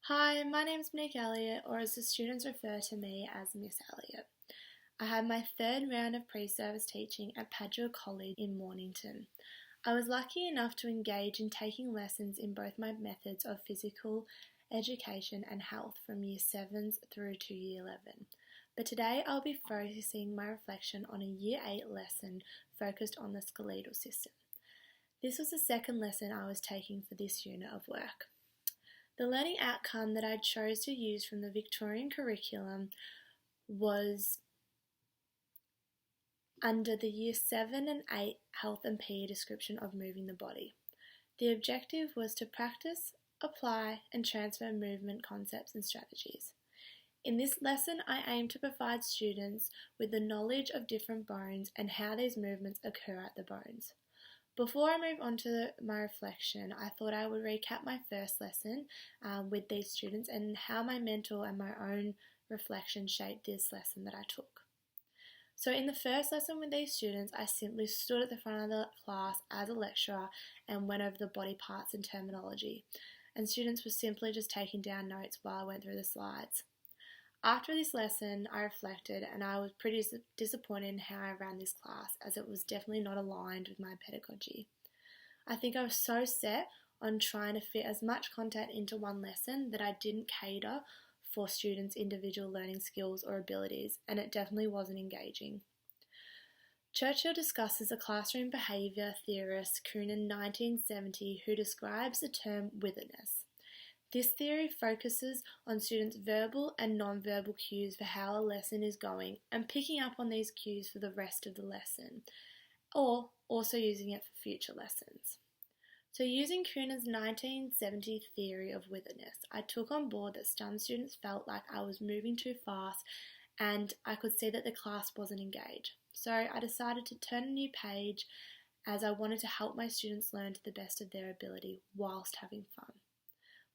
Hi, my name's Nick Elliott, or as the students refer to me as Miss Elliott. I had my third round of pre-service teaching at Padua College in Mornington. I was lucky enough to engage in taking lessons in both my methods of physical education and health from Year 7s through to Year 11. But today I'll be focusing my reflection on a Year 8 lesson focused on the skeletal system. This was the second lesson I was taking for this unit of work. The learning outcome that I chose to use from the Victorian curriculum was under the Year 7 and 8 Health and PE description of moving the body. The objective was to practice, apply and transfer movement concepts and strategies. In this lesson, I aim to provide students with the knowledge of different bones and how these movements occur at the bones. Before I move on to my reflection, I thought I would recap my first lesson with these students and how my mental and my own reflection shaped this lesson that I took. So in the first lesson with these students, I simply stood at the front of the class as a lecturer and went over the body parts and terminology, and students were simply just taking down notes while I went through the slides. After this lesson, I reflected and I was pretty disappointed in how I ran this class, as it was definitely not aligned with my pedagogy. I think I was so set on trying to fit as much content into one lesson that I didn't cater for students' individual learning skills or abilities, and it definitely wasn't engaging. Churchill discusses a classroom behaviour theorist, Kuhn, in 1970, who describes the term witherness. This theory focuses on students' verbal and non-verbal cues for how a lesson is going and picking up on these cues for the rest of the lesson, or also using it for future lessons. So using Kuhner's 1970 theory of witherness, I took on board that some students felt like I was moving too fast and I could see that the class wasn't engaged. So I decided to turn a new page, as I wanted to help my students learn to the best of their ability whilst having fun.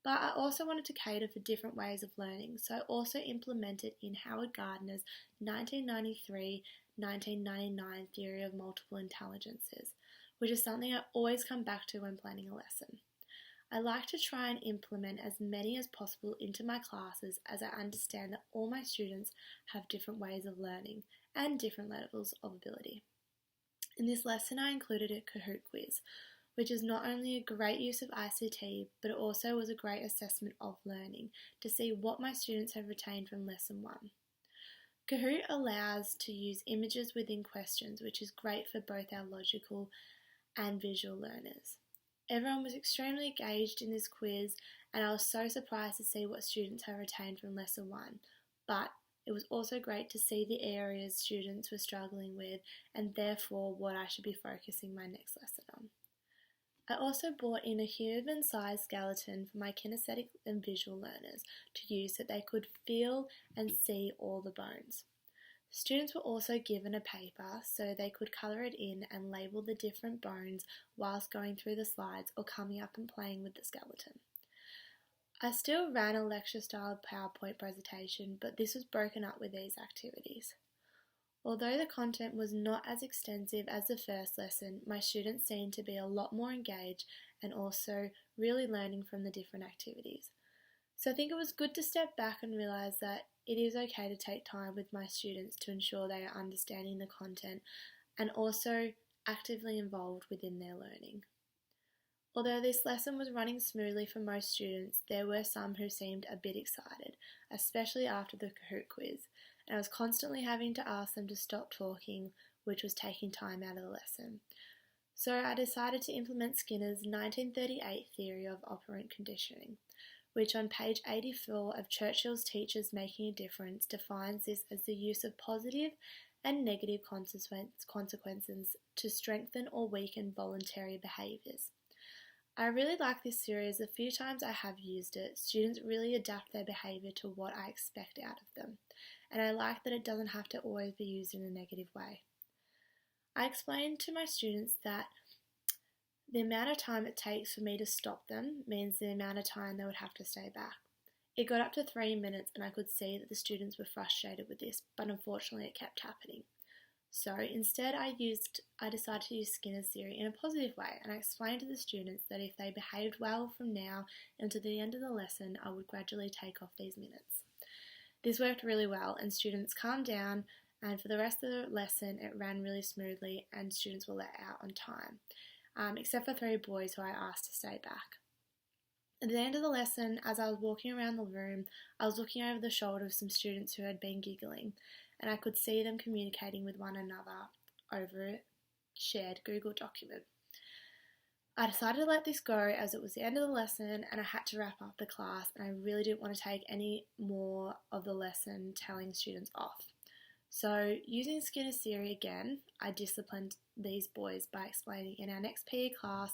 But I also wanted to cater for different ways of learning, so I also implemented in Howard Gardner's 1993-1999 theory of multiple intelligences, which is something I always come back to when planning a lesson. I like to try and implement as many as possible into my classes, as I understand that all my students have different ways of learning and different levels of ability. In this lesson I included a Kahoot quiz, which is not only a great use of ICT, but it also was a great assessment of learning to see what my students have retained from Lesson 1. Kahoot allows to use images within questions, which is great for both our logical and visual learners. Everyone was extremely engaged in this quiz, and I was so surprised to see what students have retained from Lesson 1, but it was also great to see the areas students were struggling with, and therefore what I should be focusing my next lesson on. I also brought in a human-sized skeleton for my kinesthetic and visual learners to use so they could feel and see all the bones. Students were also given a paper so they could colour it in and label the different bones whilst going through the slides or coming up and playing with the skeleton. I still ran a lecture-style PowerPoint presentation, but this was broken up with these activities. Although the content was not as extensive as the first lesson, my students seemed to be a lot more engaged and also really learning from the different activities. So I think it was good to step back and realise that it is okay to take time with my students to ensure they are understanding the content and also actively involved within their learning. Although this lesson was running smoothly for most students, there were some who seemed a bit excited, especially after the Kahoot quiz, and I was constantly having to ask them to stop talking, which was taking time out of the lesson. So I decided to implement Skinner's 1938 theory of operant conditioning, which on page 84 of Churchill's Teachers Making a Difference defines this as the use of positive and negative consequences to strengthen or weaken voluntary behaviours. I really like this series. A few times I have used it, students really adapt their behaviour to what I expect out of them, and I like that it doesn't have to always be used in a negative way. I explained to my students that the amount of time it takes for me to stop them means the amount of time they would have to stay back. It got up to 3 minutes and I could see that the students were frustrated with this, but unfortunately it kept happening. So instead I decided to use Skinner's theory in a positive way, and I explained to the students that if they behaved well from now until the end of the lesson, I would gradually take off these minutes. This worked really well, and students calmed down, and for the rest of the lesson it ran really smoothly and students were let out on time, except for 3 boys who I asked to stay back. At the end of the lesson, as I was walking around the room, I was looking over the shoulder of some students who had been giggling, and I could see them communicating with one another over a shared Google document. I decided to let this go as it was the end of the lesson and I had to wrap up the class, and I really didn't want to take any more of the lesson telling students off. So, using Skinner's theory again, I disciplined these boys by explaining in our next PE class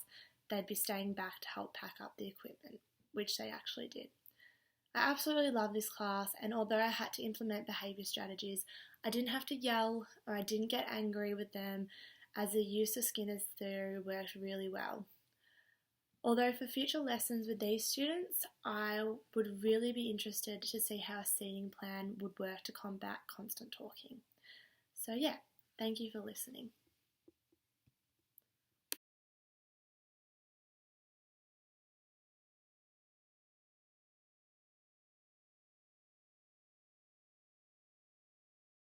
they'd be staying back to help pack up the equipment, which they actually did. I absolutely love this class, and although I had to implement behaviour strategies, I didn't have to yell or I didn't get angry with them, as the use of Skinner's theory worked really well. Although for future lessons with these students, I would really be interested to see how a seating plan would work to combat constant talking. So yeah, thank you for listening.